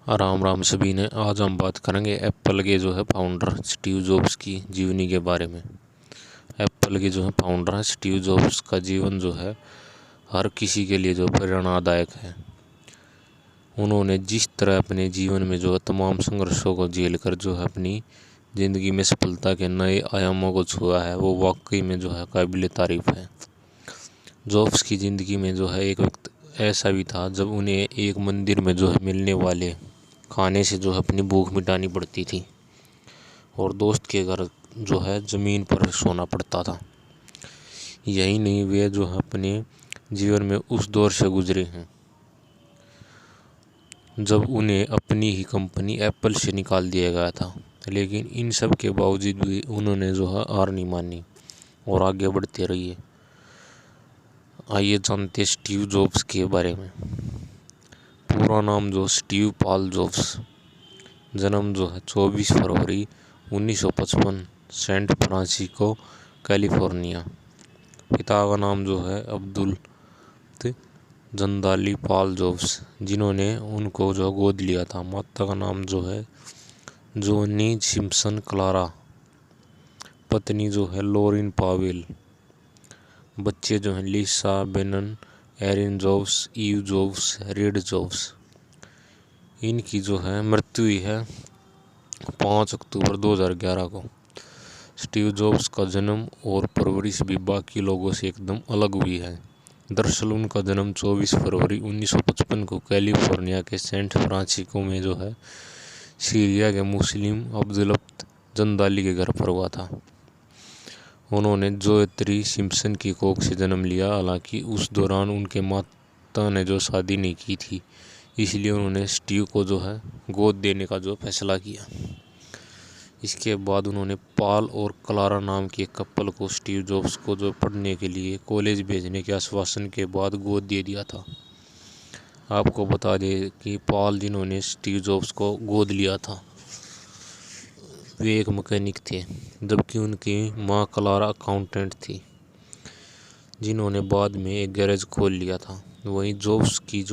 राम राम सभी ने। आज हम बात करेंगे एप्पल के फाउंडर स्टीव जॉब्स की जीवनी के बारे में। एप्पल के फाउंडर हैं स्टीव जॉब्स का जीवन हर किसी के लिए प्रेरणादायक है। उन्होंने जिस तरह अपने जीवन में तमाम संघर्षों को झेल कर अपनी ज़िंदगी में सफलता के नए आयामों को छुआ है, वो वाकई में काबिल तारीफ है। जॉब्स की ज़िंदगी में एक वक्त ऐसा भी था जब उन्हें एक मंदिर में मिलने वाले खाने से अपनी भूख मिटानी पड़ती थी और दोस्त के घर ज़मीन पर सोना पड़ता था। यही नहीं, वे अपने जीवन में उस दौर से गुजरे हैं जब उन्हें अपनी ही कंपनी एप्पल से निकाल दिया गया था। लेकिन इन सब के बावजूद भी उन्होंने हार नहीं मानी और आगे बढ़ते रहिए। आइए जानते हैं स्टीव जॉब्स के बारे में। पूरा नाम स्टीव पॉल जॉब्स। जन्म 24 फरवरी 1955 सेंट फ्रांसिस्को कैलिफोर्निया। पिता का नाम अब्दुल जंदाली पॉल जॉब्स, जिन्होंने उनको गोद लिया था। माता का नाम जोनी सिम्पसन क्लारा। पत्नी लॉरिन पावेल। बच्चे Lisa Brennan, Erin Jobs, Eve Jobs, Reed Jobs. इनकी मृत्यु हुई है 5 अक्टूबर 2011 को। स्टीव जॉब्स का जन्म और परवरिश भी बाकी लोगों से एकदम अलग हुई है। दरअसल उनका जन्म 24 फरवरी 1955 को कैलिफोर्निया के सेंट फ्रांसिस्को में सीरिया के मुस्लिम अब्दुल जंदाली के घर पर हुआ था। उन्होंने जोएत्री सिम्पसन की कोख से जन्म लिया। हालांकि उस दौरान उनके माता ने शादी नहीं की थी, इसलिए उन्होंने स्टीव को गोद देने का फैसला किया। इसके बाद उन्होंने पॉल और क्लारा नाम के कपल को स्टीव जॉब्स को पढ़ने के लिए कॉलेज भेजने के आश्वासन के बाद गोद दे दिया था। आपको बता दें कि पॉल, जिन्होंने स्टीव जॉब्स को गोद लिया था, वे एक मैकेनिक थे, जबकि उनकी मां क्लारा अकाउंटेंट थी, जिन्होंने बाद में एक गैरेज खोल लिया था। वहीं जॉब्स की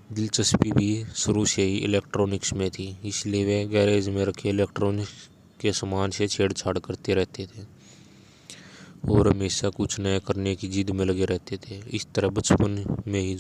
दिलचस्पी भी शुरू से ही इलेक्ट्रॉनिक्स में थी, इसलिए वे गैरेज में रखे इलेक्ट्रॉनिक्स के सामान से छेड़छाड़ करते रहते थे और हमेशा कुछ नया करने की जिद में लगे रहते थे। इस तरह बचपन में ही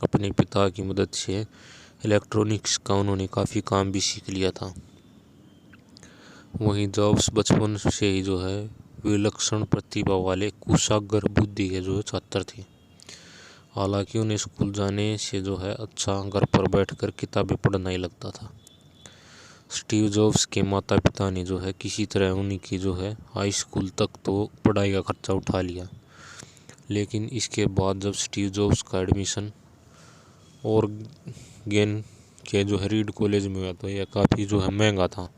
अपने पिता की मदद से इलेक्ट्रॉनिक्स का उन्होंने काफ़ी काम भी सीख लिया था। वहीं जॉब्स बचपन से ही विलक्षण प्रतिभा वाले कुशाग्र बुद्धि के छात्र थे। हालांकि उन्हें स्कूल जाने से अच्छा घर पर बैठकर किताबें पढ़ना ही लगता था। स्टीव जॉब्स के माता पिता ने किसी तरह उनकी हाई स्कूल तक तो पढ़ाई का खर्चा उठा लिया। लेकिन इसके बाद जब स्टीव जॉब्स का एडमिशन ओरेगन के रीड कॉलेज में हुआ तो यह काफ़ी महंगा था।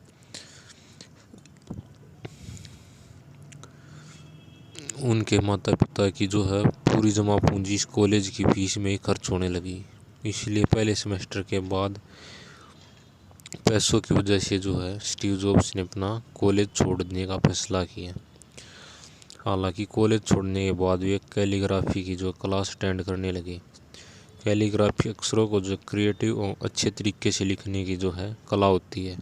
उनके माता पिता की पूरी जमा पूंजी इस कॉलेज की फीस में ही खर्च होने लगी। इसलिए पहले सेमेस्टर के बाद पैसों की वजह से स्टीव जॉब्स ने अपना कॉलेज छोड़ने का फैसला किया। हालांकि कॉलेज छोड़ने के बाद वे कैलीग्राफी की क्लास अटेंड करने लगे। कैलीग्राफी अक्षरों को क्रिएटिव और अच्छे तरीके से लिखने की कला होती है।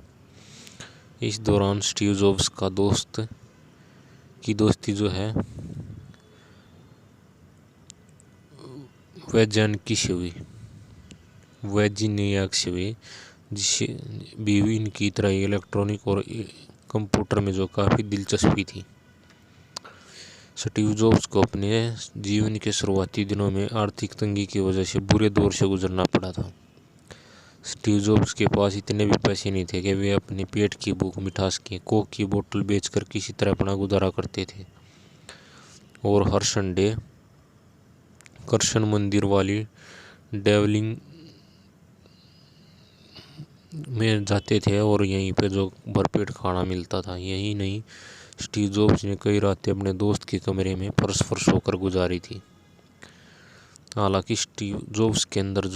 इस दौरान स्टीव जॉब्स का दोस्ती वैजनियाक से हुई, जिससे भी इनकी तरह इलेक्ट्रॉनिक और कंप्यूटर में काफ़ी दिलचस्पी थी। स्टीव जॉब्स को अपने जीवन के शुरुआती दिनों में आर्थिक तंगी की वजह से बुरे दौर से गुजरना पड़ा था। स्टीव जॉब्स के पास इतने भी पैसे नहीं थे कि वे अपने पेट की भूख मिटा सकें। कोक की बोतल बेचकर किसी तरह अपना गुजारा करते थे और हर संडे कृष्ण मंदिर वाली डेवलिंग में जाते थे और यहीं पे भरपेट खाना मिलता था। यही नहीं, स्टीव जॉब्स ने कई रातें अपने दोस्त के कमरे में परस्पर सोकर गुजारी थी। हालांकि स्टीव जॉब्स के अंदर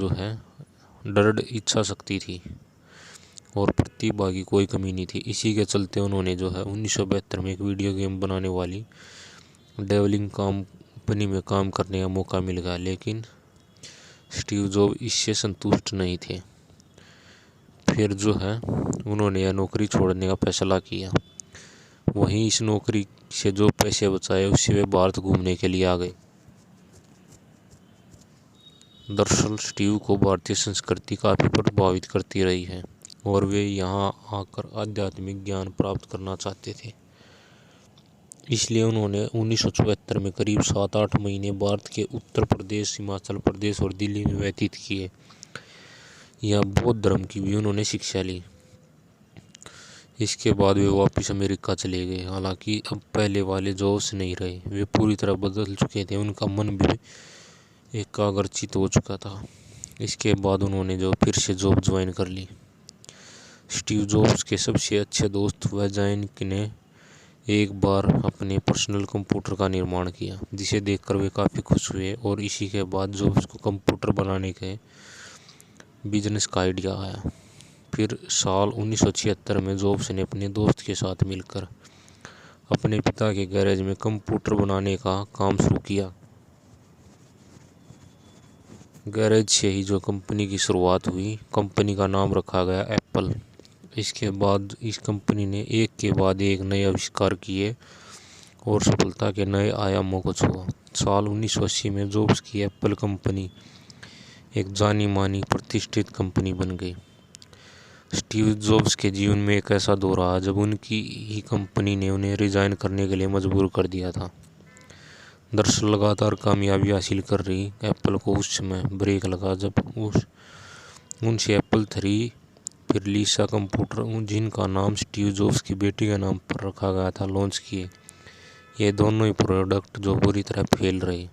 दृढ़ इच्छा शक्ति थी और प्रतिभा की कोई कमी नहीं थी। इसी के चलते उन्होंने 1972 में एक वीडियो गेम बनाने वाली डेवलिंग कंपनी में काम करने का मौका मिल गया। लेकिन स्टीव जॉब्स इससे संतुष्ट नहीं थे फिर जो है उन्होंने यह नौकरी छोड़ने का फैसला किया। वहीं इस नौकरी से जो पैसे बचाए उससे वे भारत घूमने के लिए आ गए। दरअसल स्टीव को भारतीय संस्कृति काफ़ी प्रभावित करती रही है और वे यहाँ आकर आध्यात्मिक ज्ञान प्राप्त करना चाहते थे। इसलिए उन्होंने 1974 में करीब 7-8 महीने भारत के उत्तर प्रदेश, हिमाचल प्रदेश और दिल्ली में व्यतीत किए। यहाँ बौद्ध धर्म की भी उन्होंने शिक्षा ली। इसके बाद वे वापस अमेरिका चले गए। हालांकि अब पहले वाले जोश नहीं रहे, वे पूरी तरह बदल चुके थे। उनका मन भी एकाग्रचित हो चुका था। इसके बाद उन्होंने जो फिर से जॉब ज्वाइन कर ली। स्टीव जॉब्स के सबसे अच्छे दोस्त वैजाइक ने एक बार अपने पर्सनल कंप्यूटर का निर्माण किया, जिसे देखकर वे काफ़ी खुश हुए और इसी के बाद जॉब्स को कंप्यूटर बनाने के बिजनेस का आइडिया आया। फिर साल 1976 में जॉब्स ने अपने दोस्त के साथ मिलकर अपने पिता के गैरेज में कंप्यूटर बनाने का काम शुरू किया। गैरेज से ही जो कंपनी की शुरुआत हुई, कंपनी का नाम रखा गया एप्पल। इसके बाद इस कंपनी ने एक के बाद एक नए आविष्कार किए और सफलता के नए आयामों को छुआ। साल 1980 में जॉब्स की एप्पल कंपनी एक जानी मानी प्रतिष्ठित कंपनी बन गई। स्टीव जॉब्स के जीवन में एक ऐसा दौर आया जब उनकी ही कंपनी ने उन्हें रिजाइन करने के लिए मजबूर कर दिया था। दरअसल लगातार कामयाबी हासिल कर रही एप्पल को उस समय ब्रेक लगा जब उनसे एप्पल 3 फिर लीसा कंप्यूटर, जिनका नाम स्टीव जॉब्स की बेटी के नाम पर रखा गया था, लॉन्च किए। ये दोनों ही प्रोडक्ट जो बुरी तरह फेल रहे।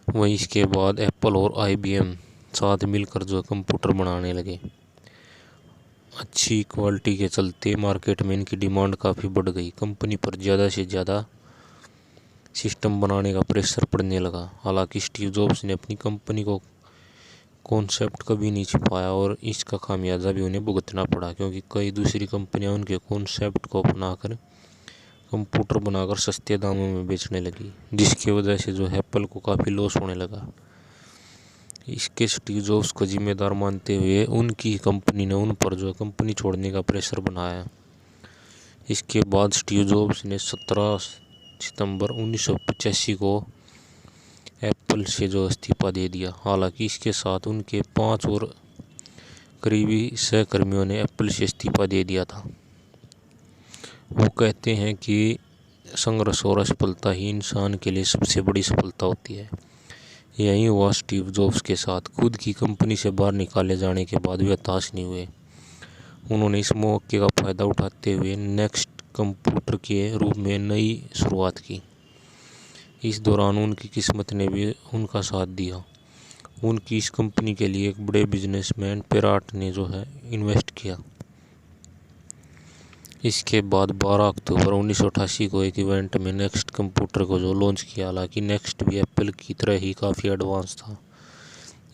वहीं इसके बाद एप्पल और IBM साथ मिलकर जो कंप्यूटर बनाने लगे। अच्छी क्वालिटी के चलते मार्केट में इनकी डिमांड काफ़ी बढ़ गई। कंपनी पर ज़्यादा से ज़्यादा सिस्टम बनाने का प्रेशर पड़ने लगा। हालांकि स्टीव जॉब्स ने अपनी कंपनी को कॉन्सेप्ट कभी नहीं छिपाया और इसका खामियाजा भी उन्हें भुगतना पड़ा, क्योंकि कई दूसरी कंपनियां उनके कॉन्सेप्ट को अपनाकर कंप्यूटर बनाकर सस्ते दामों में बेचने लगी, जिसकी वजह से जो एप्पल को काफ़ी लॉस होने लगा। इसके स्टीव जॉब्स को जिम्मेदार मानते हुए उनकी कंपनी ने उन पर जो कंपनी छोड़ने का प्रेशर बनाया। इसके बाद स्टीव जॉब्स ने 17 सितंबर 1985 को एप्पल से जो इस्तीफा दे दिया। हालांकि इसके साथ उनके 5 और करीबी सहकर्मियों ने एप्पल से इस्तीफा दे दिया था। वो कहते हैं कि संघर्ष और असफलता ही इंसान के लिए सबसे बड़ी सफलता होती है। यही हुआ स्टीव जॉब्स के साथ। खुद की कंपनी से बाहर निकाले जाने के बाद वे हताश नहीं हुए। उन्होंने इस मौके का फ़ायदा उठाते हुए नेक्स्ट कंप्यूटर के रूप में नई शुरुआत की। इस दौरान उनकी किस्मत ने भी उनका साथ दिया। उनकी इस कंपनी के लिए एक बड़े बिजनेसमैन पेराट ने जो है इन्वेस्ट किया। इसके बाद 12 अक्टूबर 1988 को एक इवेंट में नेक्स्ट कंप्यूटर को जो लॉन्च किया। हालांकि नेक्स्ट भी एप्पल की तरह ही काफ़ी एडवांस था,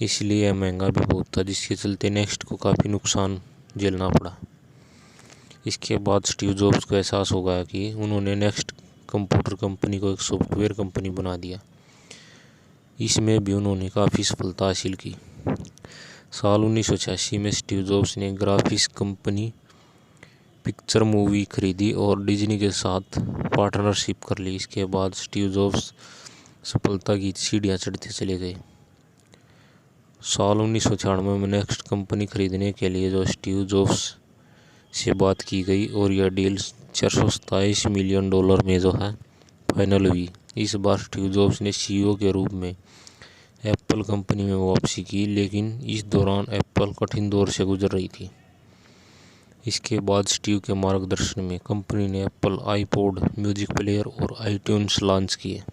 इसलिए यह महंगा भी बहुत था, जिसके चलते नेक्स्ट को काफ़ी नुकसान झेलना पड़ा। इसके बाद स्टीव जॉब्स को एहसास हो गया कि उन्होंने नेक्स्ट कंप्यूटर कंपनी को एक सॉफ्टवेयर कंपनी बना दिया। इसमें भी उन्होंने काफ़ी सफलता हासिल की। साल 1986 में स्टीव जॉब्स ने ग्राफिक्स कंपनी पिक्चर मूवी खरीदी और डिज्नी के साथ पार्टनरशिप कर ली। इसके बाद स्टीव जॉब्स सफलता की सीढ़ियाँ चढ़ते चले गए। साल 1996 में नेक्स्ट कंपनी खरीदने के लिए जो स्टीव जॉब्स से बात की गई और यह डील $427 मिलियन में जो है फाइनल हुई। इस बार स्टीव जॉब्स ने CEO के रूप में एप्पल कंपनी में वापसी की, लेकिन इस दौरान एप्पल कठिन दौर से गुजर रही थी। इसके बाद स्टीव के मार्गदर्शन में कंपनी ने एप्पल आईपॉड, म्यूजिक प्लेयर और iTunes लॉन्च किए।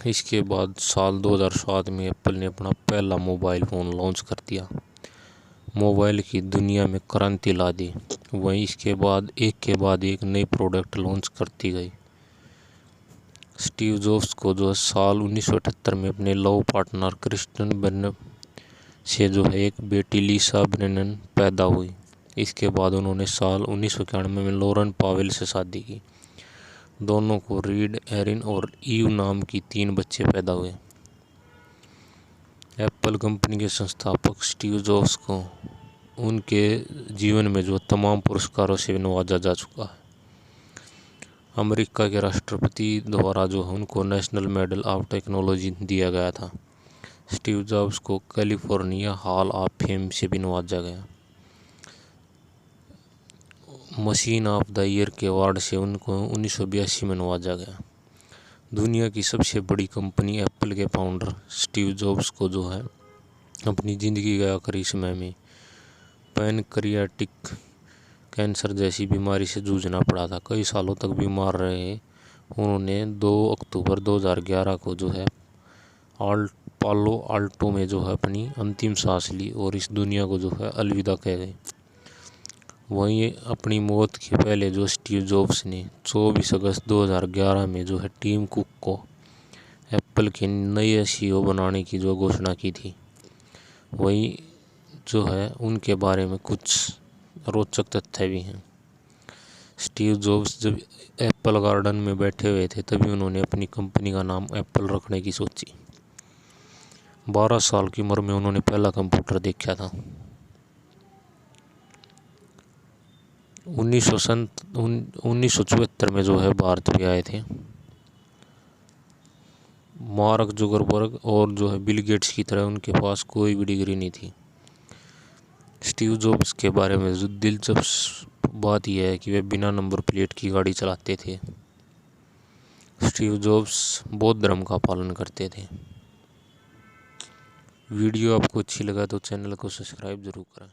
इसके बाद साल 2007 में एप्पल ने अपना पहला मोबाइल फ़ोन लॉन्च कर दिया। मोबाइल की दुनिया में क्रांति ला दी। वहीं इसके बाद एक के बाद एक नए प्रोडक्ट लॉन्च करती गई। स्टीव जॉब्स को जो साल 1978 में अपने लव पार्टनर क्रिस्टन ब्रेनन से जो है एक बेटी लीसा ब्रेनन पैदा हुई। इसके बाद उन्होंने साल 1991 में लॉरेन पावेल से शादी की। दोनों को रीड, एरिन और ईव नाम की 3 बच्चे पैदा हुए। एप्पल कंपनी के संस्थापक स्टीव जॉब्स को उनके जीवन में जो तमाम पुरस्कारों से नवाजा जा चुका है। अमेरिका के राष्ट्रपति द्वारा जो है उनको नेशनल मेडल ऑफ टेक्नोलॉजी दिया गया था। स्टीव जॉब्स को कैलिफोर्निया हॉल ऑफ फेम से भी नवाजा गया। मशीन ऑफ द ईयर के अवार्ड से उनको 1982 में नवाजा गया। दुनिया की सबसे बड़ी कंपनी एप्पल के फाउंडर स्टीव जॉब्स को जो है अपनी ज़िंदगी के आखिरी समय में पैनक्रियाटिक कैंसर जैसी बीमारी से जूझना पड़ा था। कई सालों तक बीमार रहे। उन्होंने 2 अक्टूबर 2011 को जो है पालो आल्टो में जो है अपनी अंतिम सांस ली और इस दुनिया को जो है अलविदा कह गए। वहीं अपनी मौत के पहले जो स्टीव जॉब्स ने 24 अगस्त 2011 में जो है टिम कुक को एप्पल के नए सीईओ बनाने की जो घोषणा की थी। वहीं जो है उनके बारे में कुछ रोचक तथ्य भी हैं। स्टीव जॉब्स जब एप्पल गार्डन में बैठे हुए थे तभी उन्होंने अपनी कंपनी का नाम एप्पल रखने की सोची। 12 साल की उम्र में उन्होंने पहला कंप्यूटर देखा था। 1974 में जो है भारत भी आए थे। मार्क जुकरबर्ग और जो है बिल गेट्स की तरह उनके पास कोई भी डिग्री नहीं थी। स्टीव जॉब्स के बारे में जो दिलचस्प बात यह है कि वे बिना नंबर प्लेट की गाड़ी चलाते थे। स्टीव जॉब्स बौद्ध धर्म का पालन करते थे। वीडियो आपको अच्छी लगा तो चैनल को सब्सक्राइब जरूर करें।